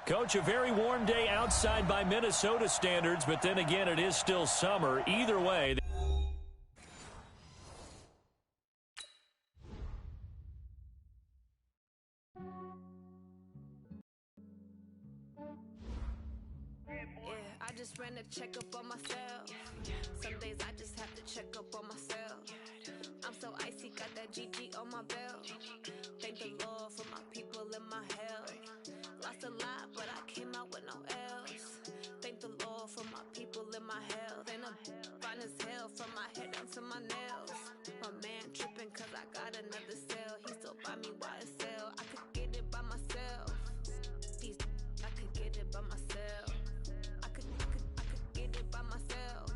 Coach, a very warm day outside by Minnesota standards, but then again, it is still summer. Either way. I just ran a checkup on myself. Some days I just have to check up on myself. I'm so icy, got that GG on my belt. Thank the Lord for my people and my health. Lost a lot, but I came out with no else. Thank the Lord for my people and my health. And I'm fine as hell from my head down to my nails. My man tripping cause I got another cell. He still buy me YSL. I could get it by myself. I could get it by myself. I could get it by myself.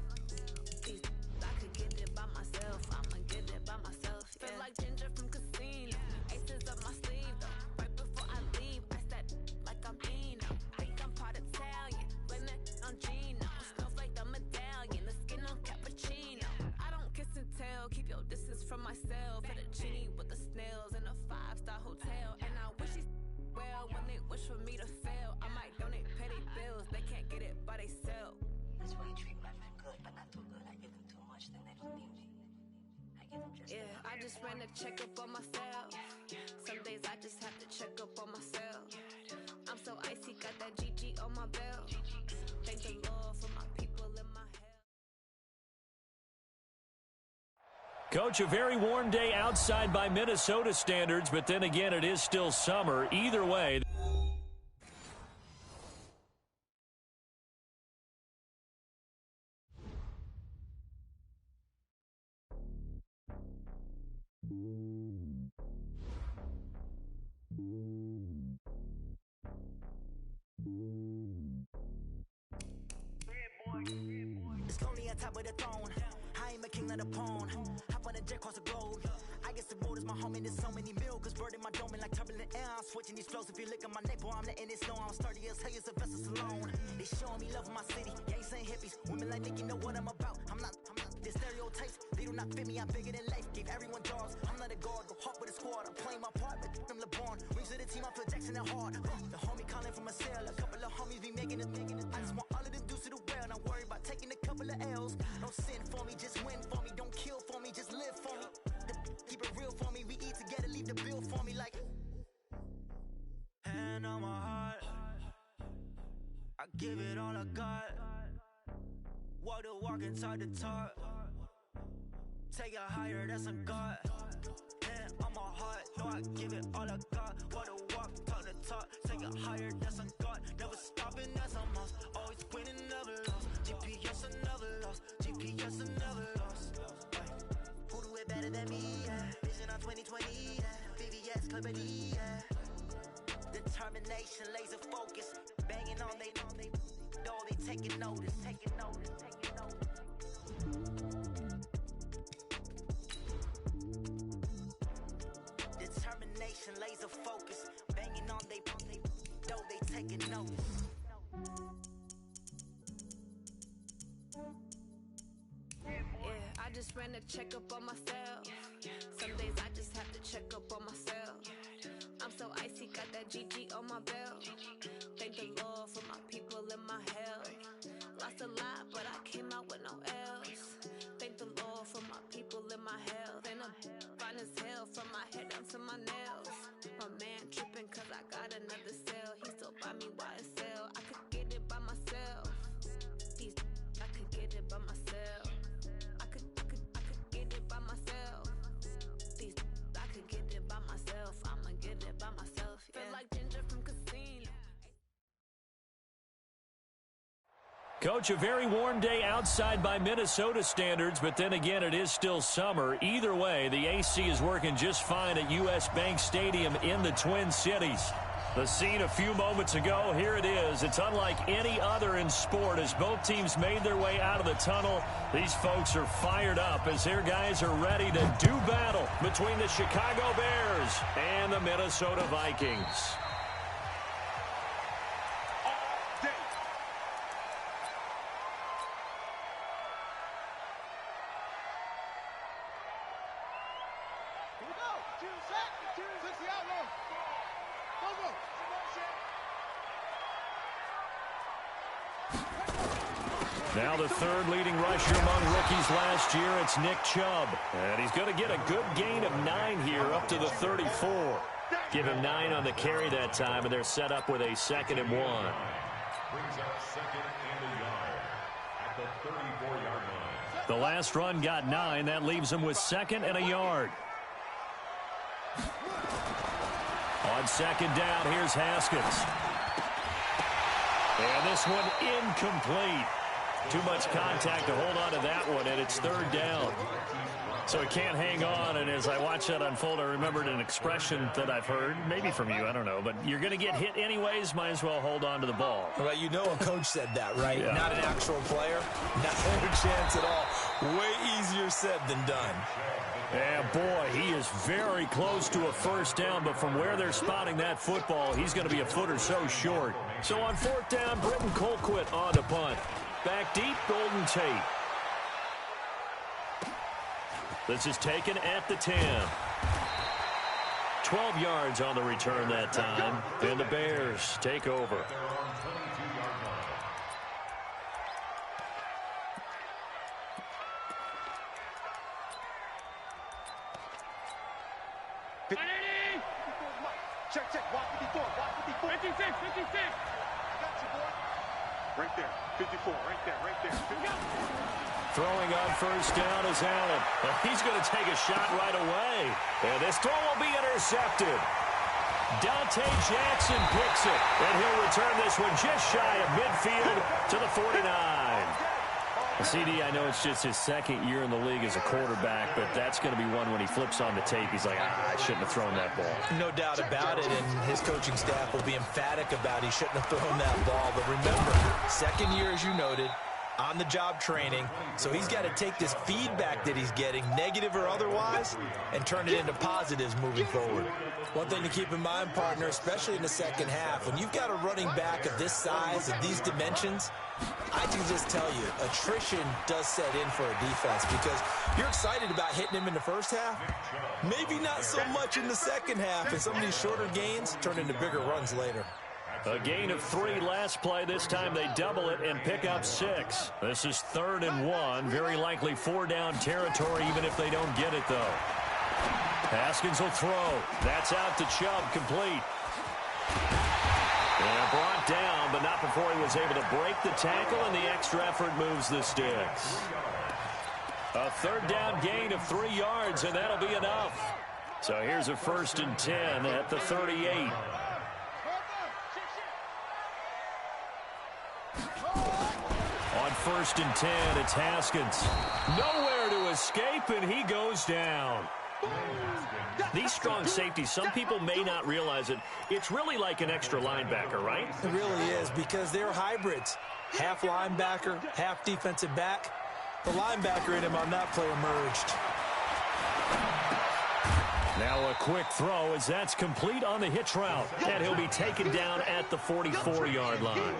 I could get it by myself. I'ma get it by myself. Yeah. Feel like Ginger from Casino. Aces up my sleeve though. Right before I leave, I said like I'm Dino. Think I'm part Italian. Blame that on Gino. Smells like the medallion. The skin on cappuccino. I don't kiss and tell. Keep your distance from myself. Fettuccine with the snails in a 5-star hotel. And I wish he's well when they wish for me to fail. I might donate petty bills. They can't get it by themselves. That's why you treat my friend good, but not too good. I give them too much, then they don't need me. I give them just enough. I just ran a checkup on myself. Some days I just have to check up on myself. I'm so icy, got that GG on my belt. Thank the Lord for my people and my health. Coach, a very warm day outside by Minnesota standards, but then again, it is still summer. Either way. It's lonely on top of the throne. I am a king of the pawn. Hop on a jet across the globe. I guess the road is my home and there's so many milk. Bird in my dome and like turbulent air. I'm switching these flows. If you look at my neck, boy, I'm letting it snow. I'm sturdy as hell, as a vessel alone. They showing me love in my city. Gangs saying hippies. Women like Nick, you know what I'm about. I'm not the stereotypes. They do not fit me. I'm bigger than life. Gave everyone jobs. I'm not a guard. Go hard with a squad. I'm playing my part, but I'm LeBron. Rings to the team. I feel Jackson and hard. The homie calling from a cell. A couple of homies be making it. I just want all of them dudes to do well. Not worry about taking a couple of L's. Don't sin for me, just win for me. Don't kill for me, just live for me. Keep it real for me. We eat together, leave the bill for me like. Hand on my heart, I give it all I got. Walk the walk and talk the talk. Take it higher, that's a God. Hand on my heart, no, I give it all I got. Walk the walk, talk the talk. Take it higher, that's a God. Never stopping, that's a must. Always winning, never lost. GPS, I never lost. GPS, I never lost. Who do it better than me? Yeah. Vision on 2020. Yeah. VVS, Clarity. Yeah. Determination, laser focus. Banging on they door, they taking notice. Taking notice. Taking notice. Determination, laser focus. Banging on they door, they taking notice. I just ran a checkup on myself. Some days I just have to check up on myself. I'm so icy, got that GG on my belt. Thank the Lord for my people and my health. Lost a lot, but I came out with no else. Thank the Lord for my people and my health. And I'm fine as hell from my head down to my nails. My man tripping cause I got another cell. He still buy me YSL. I could get it by myself. I could get it by myself. I could get it by myself. I could get it by myself. I'ma get it by myself. Yeah. Feel like Ginger from Casino. Coach, a very warm day outside by Minnesota standards, but then again, it is still summer. Either way, the AC is working just fine at US Bank Stadium in the Twin Cities. The scene a few moments ago, here it is. It's unlike any other in sport as both teams made their way out of the tunnel. These folks are fired up as their guys are ready to do battle between the Chicago Bears and the Minnesota Vikings. Now the third leading rusher among rookies last year, it's Nick Chubb. And he's going to get a good gain of 9 here up to the 34. Give him 9 on the carry that time, and they're set up with a 2nd and 1. Brings up 2nd and a yard at the 34-yard line. The last run got 9. That leaves him with 2nd and a yard. On 2nd down, here's Haskins. And this one incomplete. Too much contact to hold on to that one, and it's 3rd down. So he can't hang on, and as I watch that unfold, I remembered an expression that I've heard, maybe from you, I don't know, but you're going to get hit anyways, might as well hold on to the ball. Well, you know a coach said that, right? Yeah. Not an actual player. Not a chance at all. Way easier said than done. Yeah, boy, he is very close to a 1st down, but from where they're spotting that football, he's going to be a foot or so short. So on 4th down, Britton Colquitt on to punt. Back deep, Golden Tate. This is taken at the 10. 12 yards on the return that time, and the Bears take over. Check. Watch 54. Watch 54. 56. I got you, boy. Right there. 54. Right there. 54. Throwing on 1st down is Allen. He's going to take a shot right away. And this throw will be intercepted. Dante Jackson picks it. And he'll return this one just shy of midfield to the 49. CD, I know it's just his 2nd year in the league as a quarterback, but that's going to be one when he flips on the tape. He's like, I shouldn't have thrown that ball. No doubt about it, and his coaching staff will be emphatic about he shouldn't have thrown that ball. But remember, 2nd year, as you noted, on-the-job training, so he's got to take this feedback that he's getting, negative or otherwise, and turn it into positives moving forward. One thing to keep in mind, partner, especially in the 2nd half, when you've got a running back of this size, of these dimensions, I can just tell you, attrition does set in for a defense because you're excited about hitting him in the 1st half. Maybe not so much in the 2nd half, and some of these shorter gains turn into bigger runs later. A gain of 3 last play. This time they double it and pick up 6. This is 3rd and 1. Very likely 4-down territory, even if they don't get it, though. Haskins will throw. That's out to Chubb, complete. And brought down, but not before he was able to break the tackle, and the extra effort moves the sticks. A 3rd down gain of 3 yards, and that'll be enough. So here's a 1st and 10 at the 38. On 1st and 10, it's Haskins. Nowhere to escape, and he goes down. These strong safeties, some people may not realize it. It's really like an extra linebacker, right? It really is, because they're hybrids. Half linebacker, half defensive back. The linebacker in him on that play emerged. Now a quick throw as that's complete on the hitch route. And he'll be taken down at the 44-yard line.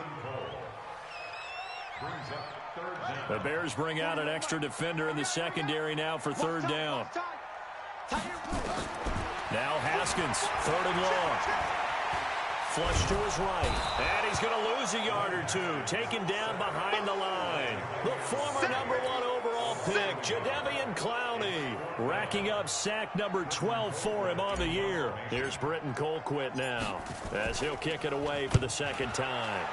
The Bears bring out an extra defender in the secondary now for 3rd down. Now Haskins, 3rd and long. Flush to his right. And he's going to lose a yard or 2. Taken down behind the line. The former #1 overall pick, Jadeveon Clowney, racking up sack number 12 for him on the year. Here's Britton Colquitt now, as he'll kick it away for the 2nd time.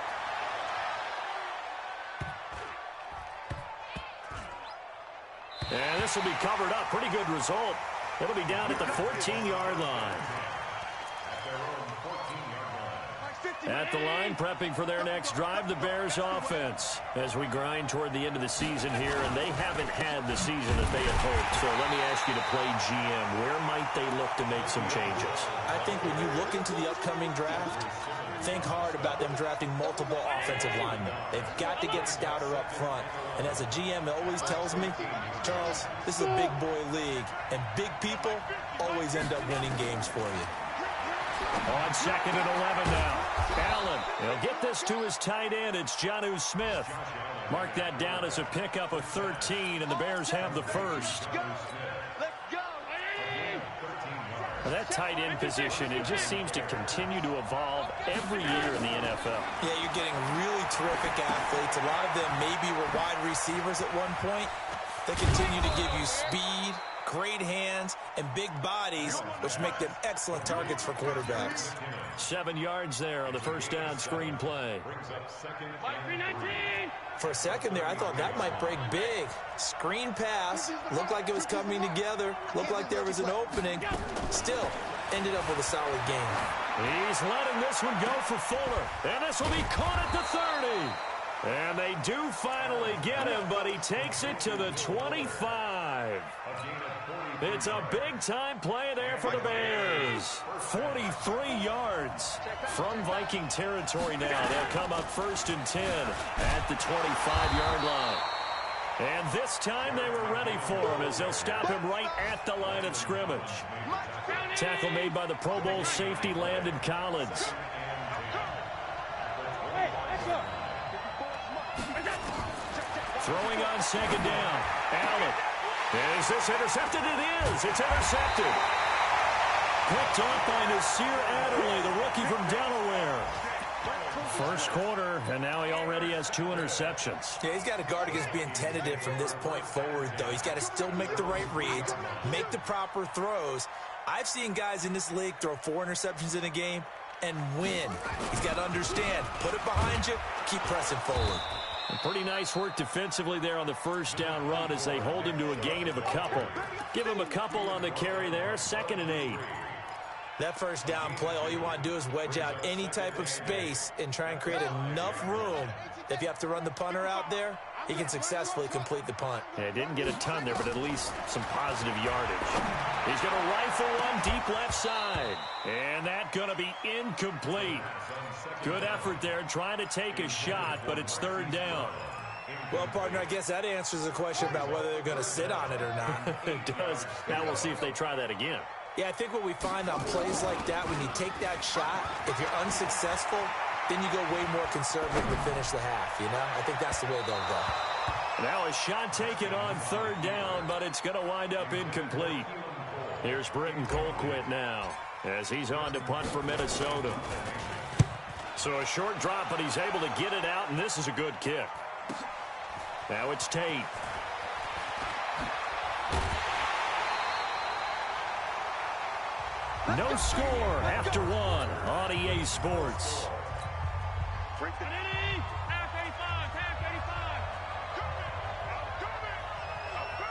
And this will be covered up. Pretty good result. It'll be down at the 14-yard line. At the line, prepping for their next drive, the Bears offense. As we grind toward the end of the season here, and they haven't had the season that they had hoped. So let me ask you to play GM. Where might they look to make some changes? I think when you look into the upcoming draft, think hard about them drafting multiple offensive linemen. They've got to get stouter up front. And as a GM, it always tells me, Charles, this is a big boy league, and big people always end up winning games for you. On 2nd and 11 now. Allen, he'll get this to his tight end. It's Jonnu Smith. Mark that down as a pickup of 13, and the Bears have the 1st. Well, that tight end position, it just seems to continue to evolve every year in the NFL. Yeah, you're getting really terrific athletes. A lot of them maybe were wide receivers at one point. They continue to give you speed, great hands, and big bodies, which make them excellent targets for quarterbacks. 7 yards there on the first down screen play. For a second there, I thought that might break big. Screen pass, looked like it was coming together, looked like there was an opening. Still, ended up with a solid game. He's letting this one go for Fuller, and this will be caught at the 30. And they do finally get him, but he takes it to the 25. It's a big-time play there for the Bears. 43 yards from Viking territory now. They'll come up 1st and 10 at the 25-yard line. And this time they were ready for him as they'll stop him right at the line of scrimmage. Tackle made by the Pro Bowl safety Landon Collins. Throwing on 2nd down. Allen. Is this intercepted? It is. It's intercepted. Picked off by Nasir Adderley, the rookie from Delaware. First quarter, and now he already has 2 interceptions. Yeah, he's got to guard against being tentative from this point forward, though. He's got to still make the right reads, make the proper throws. I've seen guys in this league throw 4 interceptions in a game and win. He's got to understand, put it behind you, keep pressing forward. Pretty nice work defensively there on the first down run as they hold him to a gain of a couple. Give him a couple on the carry there, 2nd and 8. That first down play, all you want to do is wedge out any type of space and try and create enough room that if you have to run the punter out there, he can successfully complete the punt. Yeah, didn't get a ton there, but at least some positive yardage. He's going to rifle one deep left side. And that's going to be incomplete. Good effort there, trying to take a shot, but it's 3rd down. Well, partner, I guess that answers the question about whether they're going to sit on it or not. It does. Now we'll see if they try that again. Yeah, I think what we find on plays like that, when you take that shot, if you're unsuccessful, then you go way more conservative to finish the half, you know? I think that's the way they'll go. Now a shot taken on 3rd down, but it's going to wind up incomplete. Here's Britton Colquitt now as he's on to punt for Minnesota. So a short drop, but he's able to get it out, and this is a good kick. Now it's Tate. No score after 1 on EA Sports.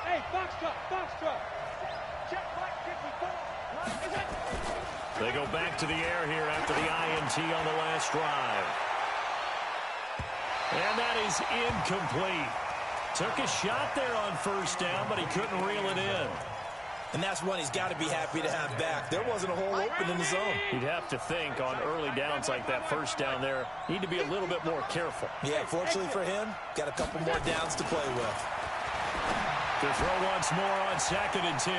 Hey, box truck. They go back to the air here after the INT on the last drive. And that is incomplete. Took a shot there on 1st down, but he couldn't reel it in. And that's one he's got to be happy to have back. There wasn't a hole open in the zone. You'd have to think on early downs like that 1st down there, need to be a little bit more careful. Yeah, fortunately for him, got a couple more downs to play with. To throw once more on 2nd and 10.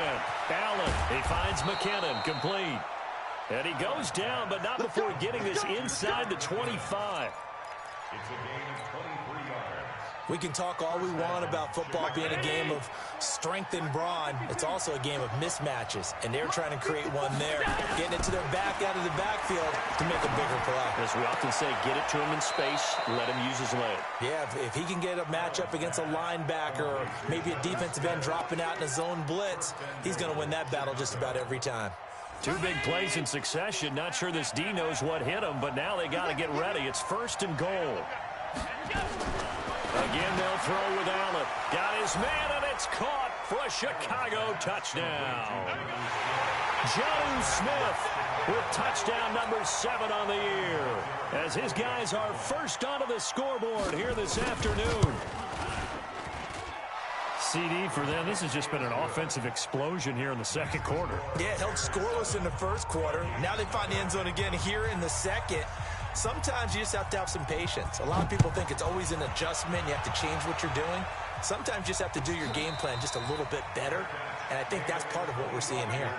Allen, he finds McKinnon, complete. And he goes down, but not before getting this inside the 25. It's a gain of 23 yards. We can talk all we want about football being a game of strength and brawn. It's also a game of mismatches, and they're trying to create one there, getting it to their back out of the backfield to make a bigger play. As we often say, get it to him in space, let him use his leg. Yeah, if he can get a matchup against a linebacker or maybe a defensive end dropping out in a zone blitz, he's going to win that battle just about every time. 2 big plays in succession. Not sure this D knows what hit him, but now they got to get ready. It's 1st and goal. Again, they'll throw with Allen. Got his man, and it's caught for a Chicago touchdown. Jonnu Smith with touchdown number 7 on the year, as his guys are first onto the scoreboard here this afternoon. CD for them. This has just been an offensive explosion here in the 2nd quarter. Yeah, held scoreless in the 1st quarter. Now they find the end zone again here in the 2nd. Sometimes you just have to have some patience. A lot of people think it's always an adjustment. You have to change what you're doing. Sometimes you just have to do your game plan just a little bit better, and I think that's part of what we're seeing here.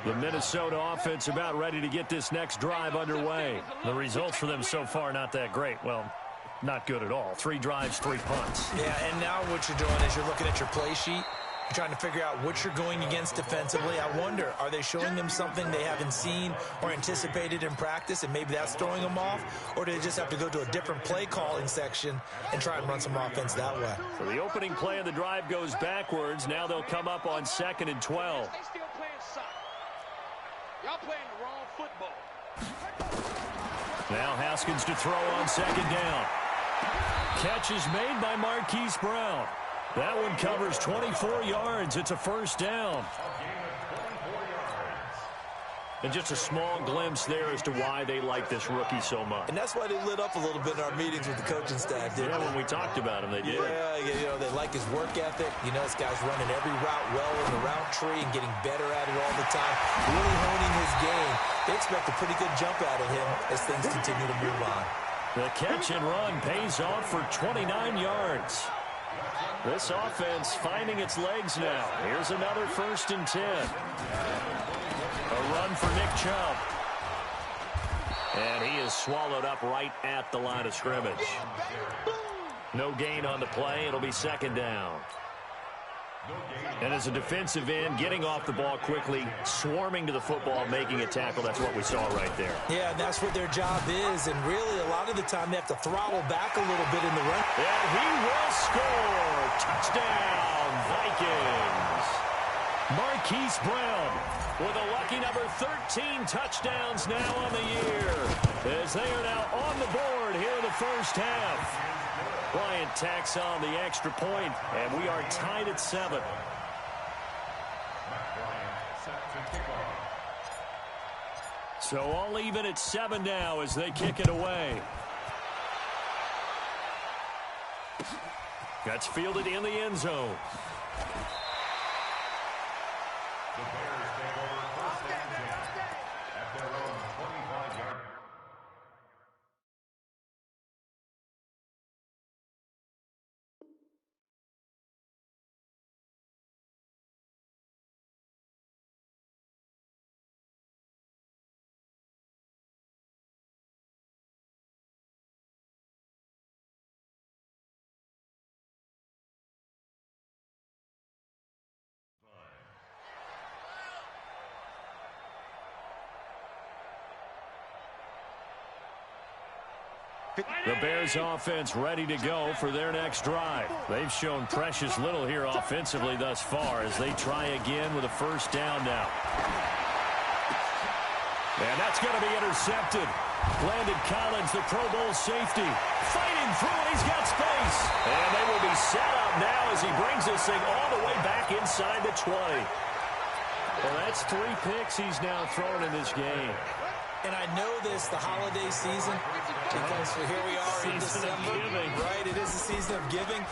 The Minnesota offense about ready to get this next drive underway. The results for them so far not that great. Well, not good at all. 3 drives, 3 punts. Yeah, and now what you're doing is you're looking at your play sheet, trying to figure out what you're going against defensively. I wonder, are they showing them something they haven't seen or anticipated in practice, and maybe that's throwing them off? Or do they just have to go to a different play calling section and try and run some offense that way? So the opening play of the drive goes backwards. Now they'll come up on 2nd and 12. They still playing soccer. Y'all playing the wrong football. Now Haskins to throw on 2nd down. Catch is made by Marquise Brown. That one covers 24 yards. It's a first down. And just a small glimpse there as to why they like this rookie so much. And that's why they lit up a little bit in our meetings with the coaching staff, didn't they? When we talked about him, they did. Yeah, you know, they like his work ethic. You know, this guy's running every route well in the route tree and getting better at it all the time, really honing his game. They expect a pretty good jump out of him as things continue to move on. The catch and run pays off for 29 yards. This offense finding its legs now. Here's another 1st and 10. A run for Nick Chubb. And he is swallowed up right at the line of scrimmage. No gain on the play. It'll be 2nd down. And as a defensive end, getting off the ball quickly, swarming to the football, making a tackle, that's what we saw right there. Yeah, and that's what their job is. And really, a lot of the time, they have to throttle back a little bit in the run. And he will score. Touchdown, Vikings. Marquise Brown with a lucky number 13 touchdowns now on the year, as they are now on the board here in the first half. Bryant tacks on the extra point, and we are tied at 7. So all even at 7 now as they kick it away. That's fielded in the end zone. The Bears take over 1st and 10 at their own 25-yard. The Bears offense ready to go for their next drive. They've shown precious little here offensively thus far as they try again with a 1st down now. And that's going to be intercepted. Landon Collins, the Pro Bowl safety, fighting through. He's got space. And they will be set up now as he brings this thing all the way back inside the 20. Well, that's 3 picks he's now thrown in this game. And I know this, the holiday season, because here we are in December, right? It is the season of giving.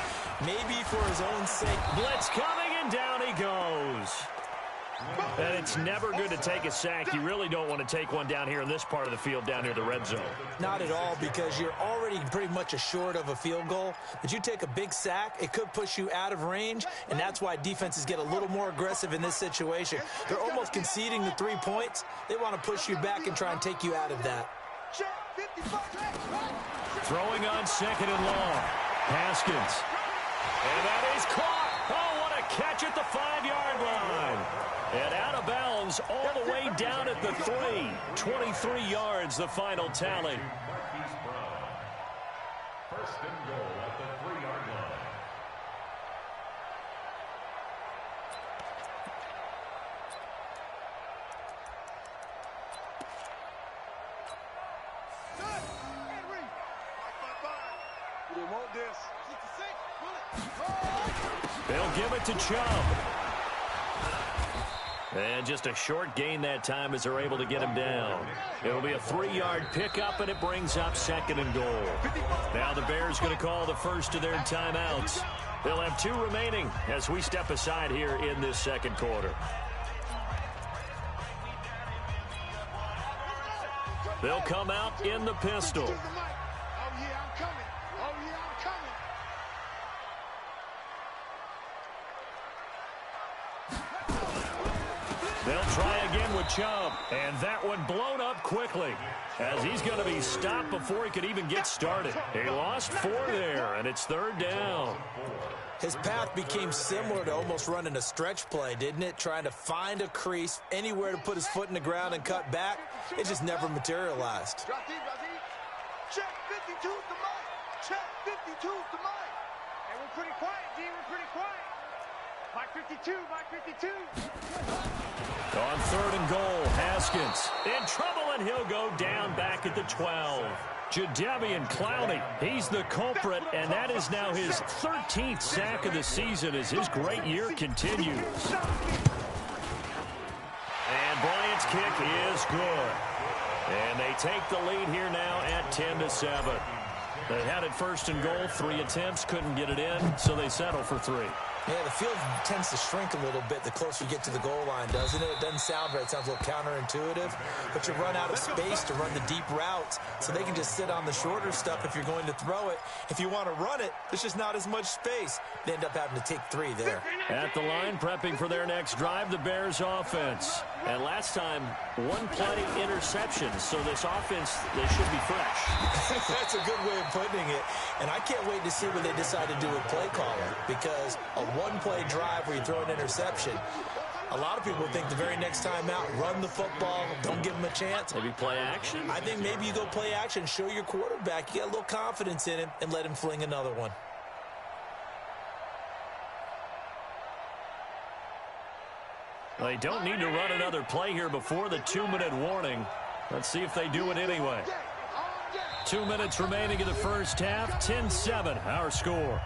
Maybe for his own sake. Blitz coming, and down he goes. And it's never good to take a sack. You really don't want to take one down here in this part of the field, down near the red zone. Not at all, because you're already pretty much assured of a field goal. But you take a big sack, it could push you out of range, and that's why defenses get a little more aggressive in this situation. They're almost conceding the 3 points. They want to push you back and try and take you out of that. Throwing on 2nd and long. Haskins. And that is caught. Oh, what a catch at the 5-yard line. And out of bounds all the way down at the 3. 23 yards, the final tally. Marquise Brown. 1st and goal at the 3-yard line. You want this? They'll give it to Chubb. And just a short gain that time as they're able to get him down. It'll be a 3-yard pickup, and it brings up 2nd and goal. Now the Bears going to call the first of their timeouts. They'll have 2 remaining as we step aside here in this 2nd quarter. They'll come out in the pistol. They'll try again with Chubb. And that one blown up quickly, as he's going to be stopped before he could even get started. He lost 4 there, and it's 3rd down. His path became similar to almost running a stretch play, didn't it? Trying to find a crease, anywhere to put his foot in the ground and cut back. It just never materialized. Check 52's the mic. Check 52's the mic. And we're pretty quiet, D. We're pretty quiet. Mike 52, Mike 52. On 3rd and goal, Haskins in trouble, and he'll go down back at the 12. Jadeveon Clowney, he's the culprit, and that is now his 13th sack of the season as his great year continues. And Bryant's kick is good. And they take the lead here now at 10-7. They had it 1st and goal, 3 attempts, couldn't get it in, so they settle for 3. Yeah, the field tends to shrink a little bit the closer you get to the goal line, doesn't it? It doesn't sound right. It sounds a little counterintuitive. But you run out of space to run the deep routes, so they can just sit on the shorter stuff if you're going to throw it. If you want to run it, there's just not as much space. They end up having to take 3 there. At the line, prepping for their next drive, the Bears offense. And last time, 1 play interceptions, so this offense, they should be fresh. That's a good way of putting it. And I can't wait to see what they decide to do with play calling, because a 1-play drive where you throw an interception, a lot of people think the very next time out, run the football, don't give them a chance. Maybe play action? I think maybe you go play action, show your quarterback, you get a little confidence in him, and let him fling another one. They don't need to run another play here before the 2-minute warning. Let's see if they do it anyway. 2 minutes remaining in the first half, 10-7, our score.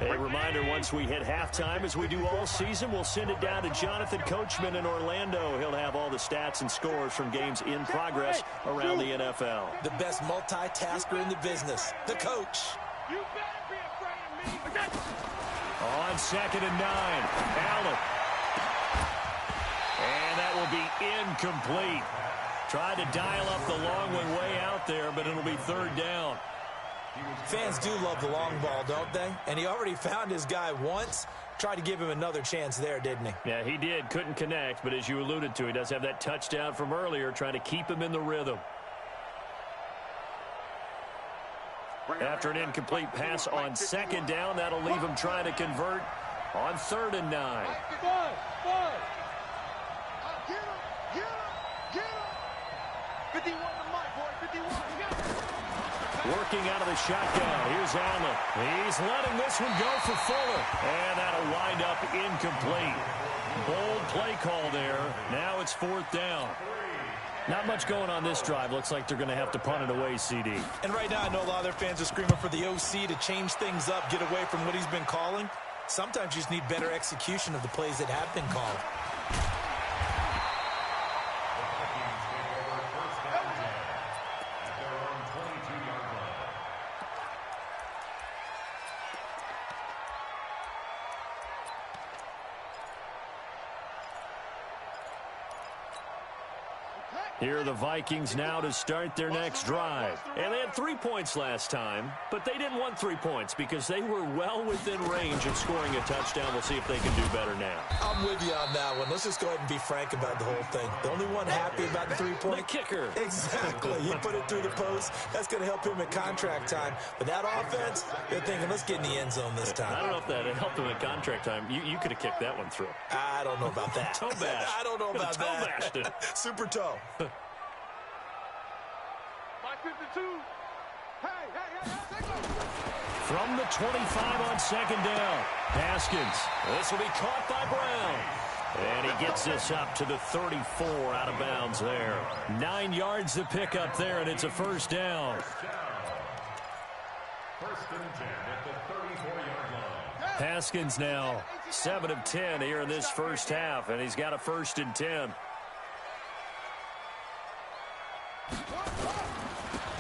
A reminder, once we hit halftime, as we do all season, we'll send it down to Jonathan Coachman in Orlando. He'll have all the stats and scores from games in progress around the NFL. The best multitasker in the business, the coach. You better be afraid of me. On 2nd and 9, Allen. And that will be incomplete. Tried to dial up the long one way out there, but it'll be 3rd down. Fans do love the long ball, don't they? And he already found his guy once. Tried to give him another chance there, didn't he? Yeah, he did. Couldn't connect, but as you alluded to, he does have that touchdown from earlier, trying to keep him in the rhythm. After an incomplete pass on 2nd down, that'll leave him trying to convert on 3rd and 9. Get him. 51 to Mike, boy. 51. Working out of the shotgun. Here's Allen. He's letting this one go for Fuller. And that'll wind up incomplete. Bold play call there. Now it's 4th down. Not much going on this drive. Looks like they're going to have to punt it away, CD. And right now, I know a lot of their fans are screaming for the OC to change things up, get away from what he's been calling. Sometimes you just need better execution of the plays that have been called. Here are the Vikings now to start their next drive. And they had 3 points last time, but they didn't want 3 points because they were well within range of scoring a touchdown. We'll see if they can do better now. I'm with you on that one. Let's just go ahead and be frank about the whole thing. The only one happy about the 3-point. The kicker. Exactly. He put it through the post. That's going to help him at contract time. But that offense, they're thinking, let's get in the end zone this time. I don't know if that helped him at contract time. You could have kicked that one through. I don't know about that. Toe bash. I don't know about toe that. Bashed it. Super toe. Mike 52. Hey. From the 25 on 2nd down. Haskins. This will be caught by Brown. And he gets this up to the 34 out of bounds there. 9 yards to pick up there, and it's a 1st down. 1st and 10 at the 34-yard line. Haskins now 7 of 10 here in this first half, and he's got a 1st and 10.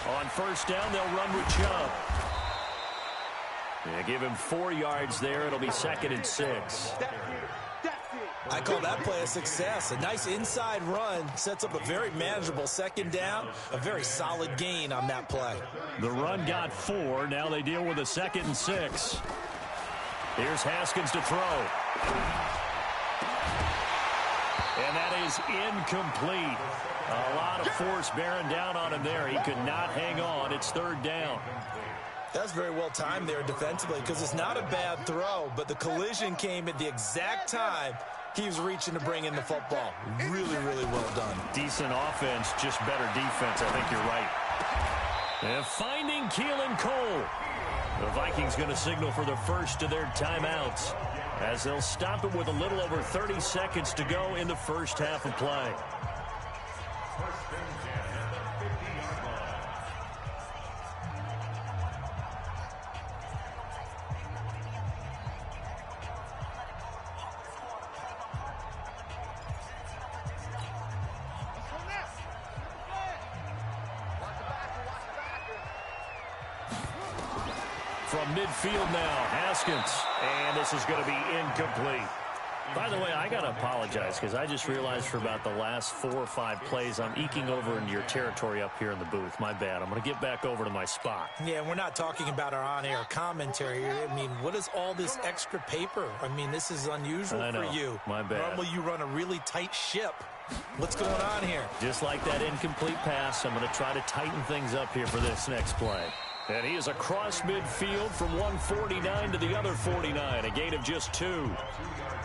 On 1st down, they'll run with Chubb. Yeah, give him 4 yards there. It'll be 2nd and 6. I call that play a success. A nice inside run sets up a very manageable second down, a very solid gain on that play. The run got 4. Now they deal with a 2nd and 6. Here's Haskins to throw. And that is incomplete. A lot of force bearing down on him there. He could not hang on. It's 3rd down. That's very well timed there defensively because it's not a bad throw, but the collision came at the exact time he was reaching to bring in the football. Really, really well done. Decent offense, just better defense. I think you're right. And finding Keelan Cole. The Vikings going to signal for the first of their timeouts as they'll stop it with a little over 30 seconds to go in the first half of play. From midfield now, Haskins, and this is going to be incomplete. By the way, I got to apologize because I just realized for about the last 4 or 5 plays, I'm eking over into your territory up here in the booth. My bad. I'm going to get back over to my spot. Yeah, we're not talking about our on-air commentary. I mean, what is all this extra paper? I mean, this is unusual for you. My bad. Normally you run a really tight ship. What's going on here? Just like that incomplete pass, I'm going to try to tighten things up here for this next play. And he is across midfield from one 49 to the other 49, a gain of just 2.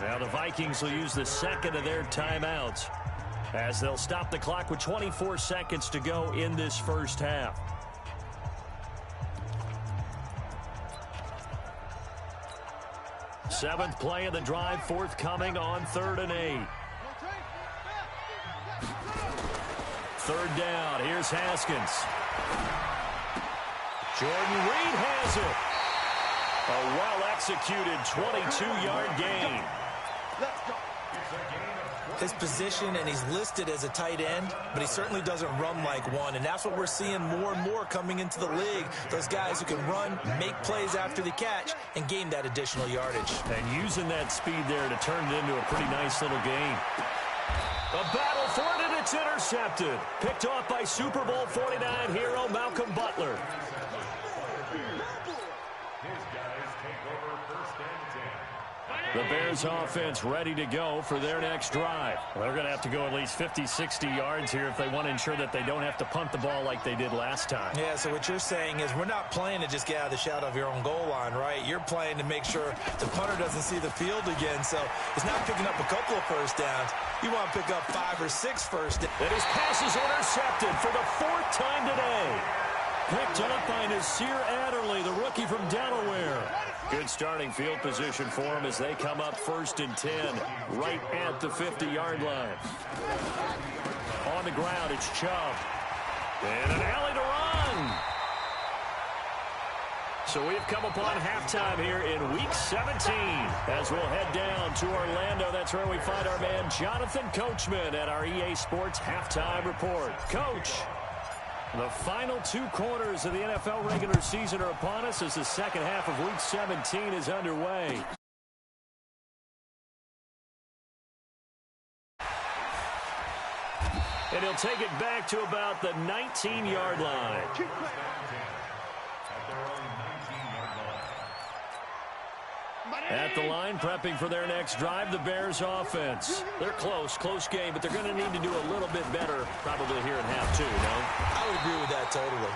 Now the Vikings will use the second of their timeouts as they'll stop the clock with 24 seconds to go in this first half. Seventh play of the drive forthcoming on 3rd and 8. 3rd down. Here's Haskins. Jordan Reed has it. A well-executed 22-yard gain. His position, and he's listed as a tight end, but he certainly doesn't run like one, and that's what we're seeing more and more coming into the league. Those guys who can run, make plays after the catch, and gain that additional yardage. And using that speed there to turn it into a pretty nice little gain. A battle for it, and it's intercepted. Picked off by Super Bowl 49 hero Malcolm Butler. The Bears offense ready to go for their next drive. Well, they're going to have to go at least 50, 60 yards here if they want to ensure that they don't have to punt the ball like they did last time. Yeah, so what you're saying is we're not playing to just get out of the shadow of your own goal line, right? You're playing to make sure the punter doesn't see the field again. So it's not picking up a couple of first downs. You want to pick up 5 or 6 first downs. And his pass is intercepted for the 4th time today. Picked up by Nasir Adderley, the rookie from Delaware. Good starting field position for him as they come up 1st and 10, right at the 50-yard line. On the ground, it's Chubb. And an alley to run. So we've come upon halftime here in Week 17. As we'll head down to Orlando, that's where we find our man Jonathan Coachman at our EA Sports Halftime Report. Coach. The final 2 quarters of the NFL regular season are upon us as the second half of Week 17 is underway. And he'll take it back to about the 19-yard line. At the line, prepping for their next drive, the Bears offense. They're close game, but they're going to need to do a little bit better probably here in half 2, no? I would agree with that totally.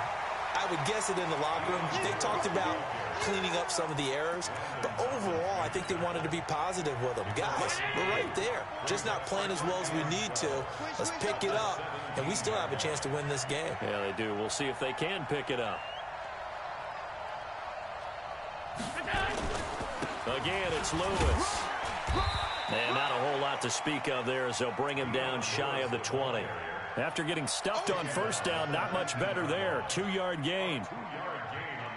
I would guess it in the locker room. They talked about cleaning up some of the errors, but overall, I think they wanted to be positive with them. Guys, we're right there. Just not playing as well as we need to. Let's pick it up, and we still have a chance to win this game. Yeah, they do. We'll see if they can pick it up. Again, it's Lewis. And not a whole lot to speak of there as they'll bring him down shy of the 20. After getting stuffed on 1st down, not much better there. 2-yard gain.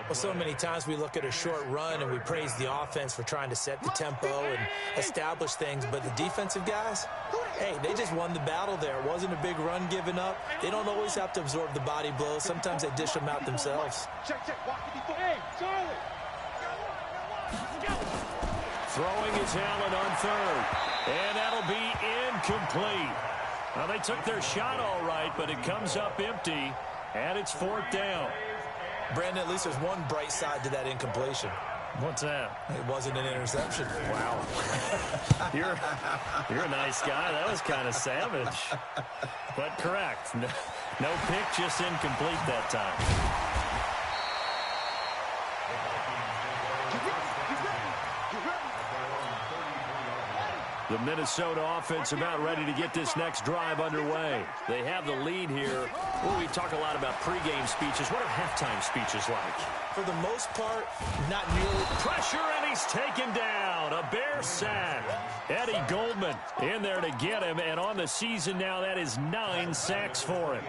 Well, so many times we look at a short run and we praise the offense for trying to set the tempo and establish things, but the defensive guys, hey, they just won the battle there. It wasn't a big run given up. They don't always have to absorb the body blows. Sometimes they dish them out themselves. Hey, Charlie. Throwing is Allen on 3rd. And that'll be incomplete. Well, they took their shot all right, but it comes up empty, and it's 4th down. Brandon, at least there's one bright side to that incompletion. What's that? It wasn't an interception. Wow. You're a nice guy. That was kind of savage. But correct. No pick, just incomplete that time. The Minnesota offense about ready to get this next drive underway. They have the lead here. Well, we talk a lot about pregame speeches. What are halftime speeches like? For the most part, not nearly. Pressure, and he's taken down. A Bear sack. Eddie Goldman in there to get him, and on the season now, that is 9 sacks for him.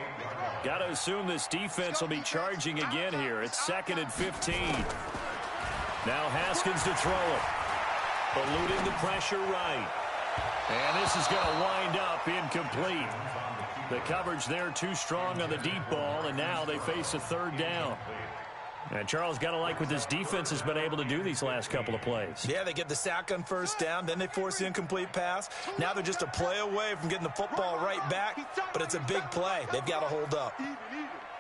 Got to assume this defense will be charging again here. It's 2nd and 15. Now Haskins to throw it. Eluding the pressure right. And this is going to wind up incomplete. The coverage there too strong on the deep ball, and now they face a 3rd down. And Charles, got to like what this defense has been able to do these last couple of plays. Yeah, they get the sack on 1st down, then they force the incomplete pass. Now they're just a play away from getting the football right back, but it's a big play. They've got to hold up. Even,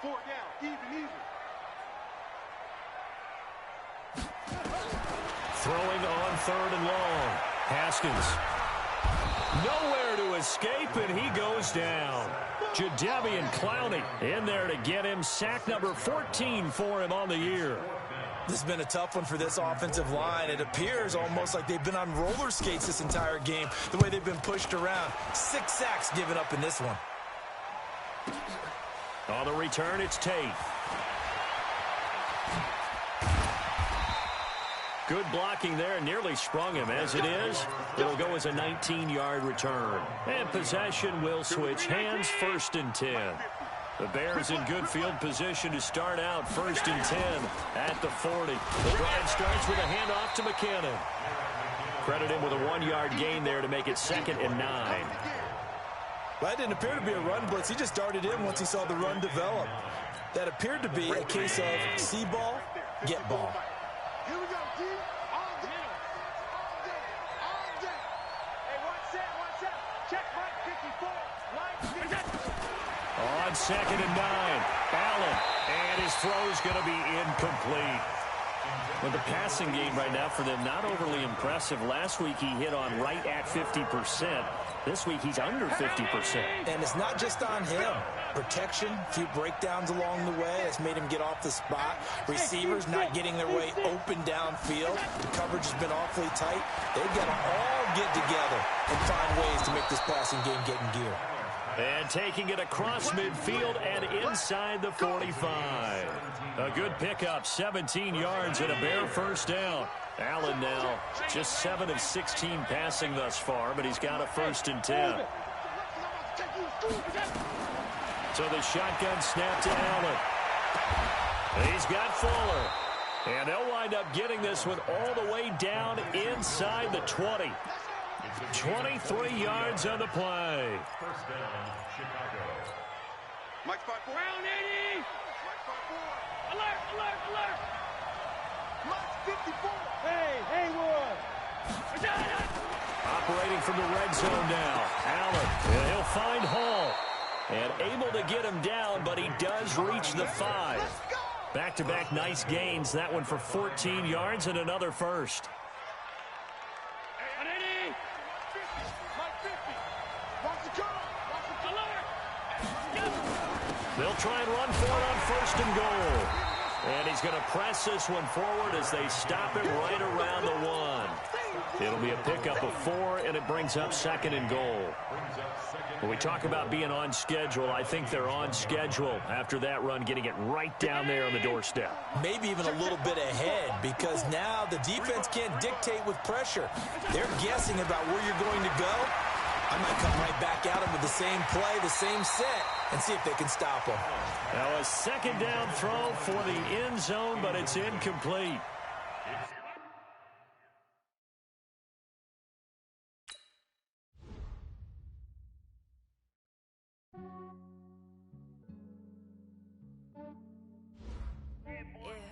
4 down, even. Throwing on 3rd and long. Haskins. Nowhere to escape, and he goes down. Jadeveon Clowney in there to get him. Sack number 14 for him on the year. This has been a tough one for this offensive line. It appears almost like they've been on roller skates this entire game, the way they've been pushed around. 6 sacks given up in this one. On the return, it's Tate. Good blocking there, nearly sprung him. As it is, it'll go as a 19-yard return. And possession will switch hands, 1st and 10. The Bears in good field position to start out 1st and 10 at the 40. The drive starts with a handoff to McKinnon. Credit him with a 1-yard gain there to make it 2nd and 9. Well, that didn't appear to be a run blitz. He just darted in once he saw the run develop. That appeared to be a case of see ball, get ball. Here we go, D. All day. All day. Hey, watch that. Check right, 54. Line. On 2nd and 9, Allen. And his throw's going to be incomplete. Well, the passing game right now for them, not overly impressive. Last week he hit on right at 50%. This week he's under 50%. And it's not just on him. Protection, a few breakdowns along the way has made him get off the spot. Receivers not getting their way open downfield. The coverage has been awfully tight. They've got to all get together and find ways to make this passing game get in gear. And taking it across midfield and inside the 45. A good pickup, 17 yards and a Bear 1st down. Allen now just 7 of 16 passing thus far, but he's got a 1st and 10. So the shotgun snap to Allen. He's got Fuller. And they'll wind up getting this one all the way down inside the 20. 23 yards on the play. 1st down, Chicago. Mike 5-4. Round 80. Mike 5-4. Alert. Mike 54. Hey, Haywood. Operating from the red zone now. Allen, and he'll find Hall. And able to get him down, but he does reach the 5. Back-to-back nice gains. That one for 14 yards and another 1st. They'll try and run for it on 1st and goal. And he's going to press this one forward as they stop him right around the 1. It'll be a pickup of 4, and it brings up 2nd and goal. When we talk about being on schedule, I think they're on schedule after that run, getting it right down there on the doorstep. Maybe even a little bit ahead, because now the defense can't dictate with pressure. They're guessing about where you're going to go. I might come right back at them with the same play, the same set, and see if they can stop them. Now a 2nd down throw for the end zone, but it's incomplete.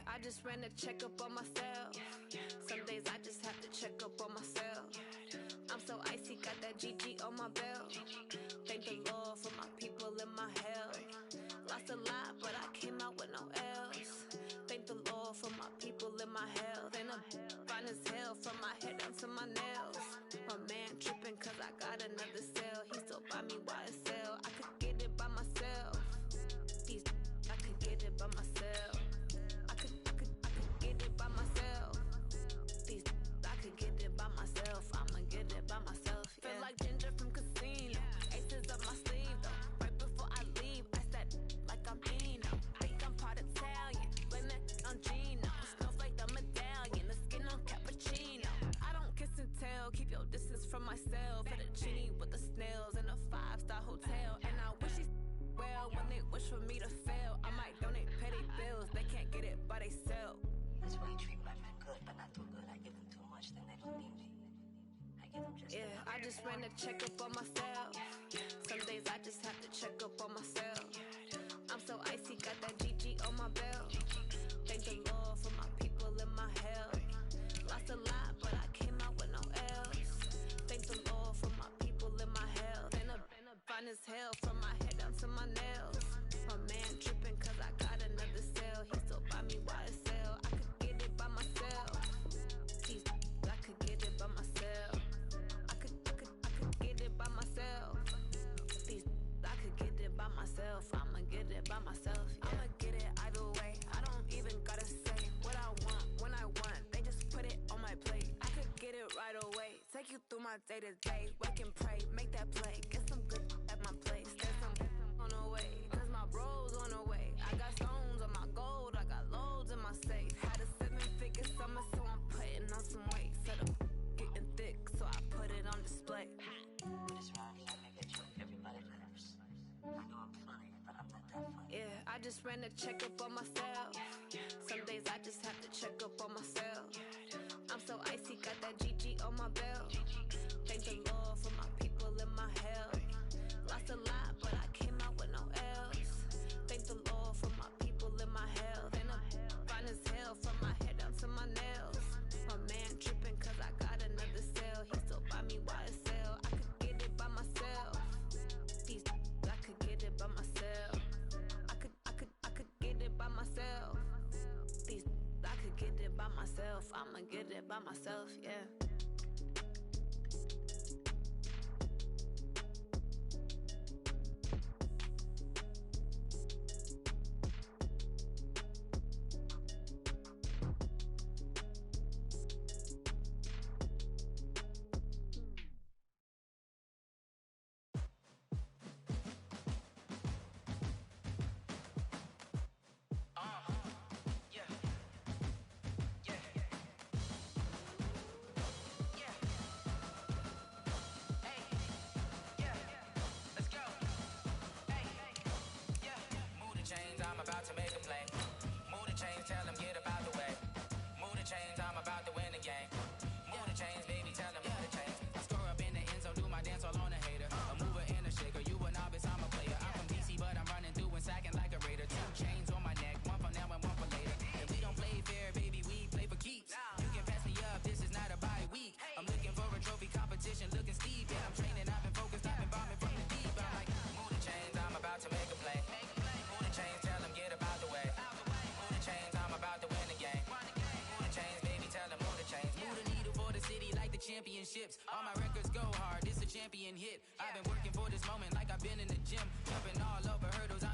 I just ran a checkup on myself. Some days I just have to check up on myself. I'm so so icy, got that GG on my belt. Thank the Lord for my people in my hell. Lost a lot, but I came out with no L's. Thank the Lord for my people in my hell. Then I'm fine as hell from my head down to my nails. My man tripping cause I got another cell. He still buy me YSL. I could get it by myself. These I could get it by myself. I could get it by myself. These I could get it by myself. I'ma get it by myself. Yeah. Feel like Ginger from Casino. Aces up my sleeve though. Right before I leave, I said like I'm Eno. Think I'm part Italian. Blame it on Gino. Snowflake the medallion. The skin on cappuccino. I don't kiss and tell. Keep your distance from myself. Fettuccine with the snails in a 5-star hotel. And I wish these well when they wish for me to fail. I might donate petty bills. They can't get it by they sell. That's why you treat my men good, but not too good. I give them too much, then they don't need me. I give them just enough. I just ran a checkup on myself. Some days I just have to check up on myself. I'm so icy, got that GG on my belt. Thank the Lord for my people in my hell. Lost a lot, but I came out with no L's. Thank the Lord for my people in my hell. Then I'm fine as hell from my head down to my nails. My man tripping cause I got another cell. He still buy me YSL. I could get it by myself. These I could get it by myself. I could get it by myself. These I could get it by myself. I'ma get it by myself. Yeah. I'ma get it either way. I don't even gotta say what I want when I want. They just put it on my plate. I could get it right away. Take you through my day to day. Wake and pray, make that play. Get some good at my place. There's some on the way. Cause my bros on the way. I got stones on my gold. I got loads in my safe. Had a 7-figure summer, so I'm putting on some weight. Said I'm getting thick, so I put it on display. This round, I make a joke, everybody laughs. I know I'm funny, but I'm not that funny. Yeah, I just ran a checkup on myself. Some days I just have to check up on myself. I'm so icy, got that GG on my belt. Thank the Lord for my people in my hell. Lost a lot, but I came out with no L's. Thank the Lord for my people in my hell. Then I'm fine as hell from my head down to my nails. My man tripping cause I got another cell. He still buy me YSL. I could get it by myself. These I could get it by myself. I could get it by myself. These I could get it by myself. I'ma get it by myself, yeah. About to make a play. Move the chains, tell them get about the way. Move the chains, I'm about to win the game. Move the chains, baby, tell them move the chains. I score up in the end zone, do my dance all on a hater. A mover and a shaker, you a novice, I'm a player. I'm from DC, but I'm running through and sacking like a raider. 2 chains on my neck, one for now and one for later. If we don't play fair, baby, we play for keeps. You can pass me up, this is not a bye week. I'm looking for a trophy competition, looking steep. Yeah, I'm training, I've been focused, I've been bombing from the deep. I'm like, move the chains, I'm about to make a play. Move the chains, tell them get about the way. Move the chains, I'm about to win the game. Move the chains, baby, tell them move the chains. Move the needle for the city like the championships. All my records go hard, this a champion hit. I've been working for this moment like I've been in the gym. Jumping all over hurdles,